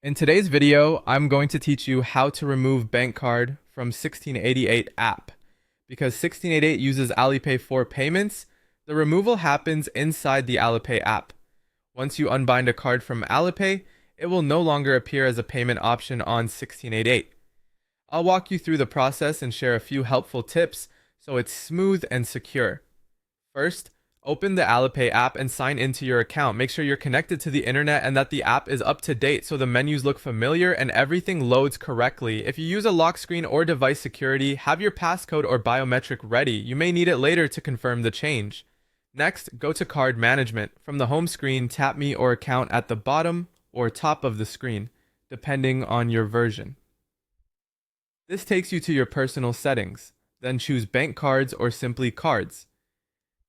In today's video, I'm going to teach you how to remove bank card from 1688 app. Because 1688 uses Alipay for payments, the removal happens inside the Alipay app. Once you unbind a card from Alipay, it will no longer appear as a payment option on 1688. I'll walk you through the process and share a few helpful tips so it's smooth and secure. First, open the Alipay app and sign into your account. Make sure you're connected to the internet and that the app is up to date so the menus look familiar and everything loads correctly. If you use a lock screen or device security, have your passcode or biometric ready. You may need it later to confirm the change. Next, go to Card Management. From the home screen, tap Me or Account at the bottom or top of the screen, depending on your version. This takes you to your personal settings. Then choose Bank Cards or simply Cards.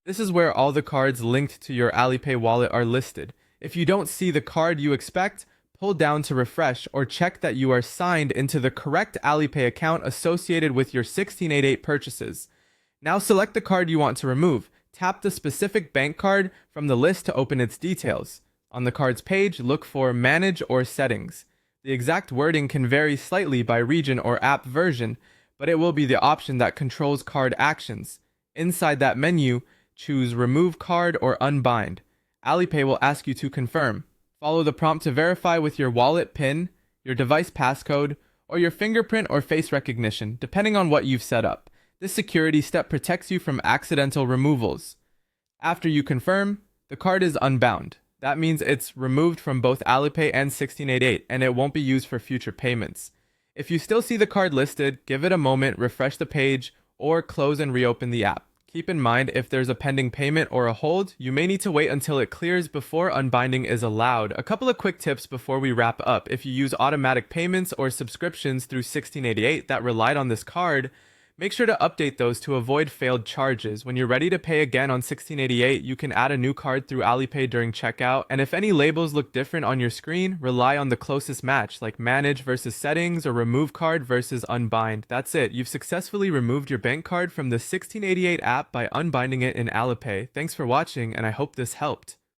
This is where all the cards linked to your Alipay wallet are listed. If you don't see the card you expect, pull down to refresh or check that you are signed into the correct Alipay account associated with your 1688 purchases. Now select the card you want to remove. Tap the specific bank card from the list to open its details. On the card's page, look for Manage or Settings. The exact wording can vary slightly by region or app version, but it will be the option that controls card actions. Inside that menu, choose Remove Card or Unbind. Alipay will ask you to confirm. Follow the prompt to verify with your wallet PIN, your device passcode, or your fingerprint or face recognition, depending on what you've set up. This security step protects you from accidental removals. After you confirm, the card is unbound. That means it's removed from both Alipay and 1688, and it won't be used for future payments. If you still see the card listed, give it a moment, refresh the page, or close and reopen the app. Keep in mind, if there's a pending payment or a hold, you may need to wait until it clears before unbinding is allowed. A couple of quick tips before we wrap up. If you use automatic payments or subscriptions through 1688 that relied on this card, make sure to update those to avoid failed charges. When you're ready to pay again on 1688, you can add a new card through Alipay during checkout, and if any labels look different on your screen, rely on the closest match, like Manage versus Settings or Remove Card versus Unbind. That's it. You've successfully removed your bank card from the 1688 app by unbinding it in Alipay. Thanks for watching, and I hope this helped.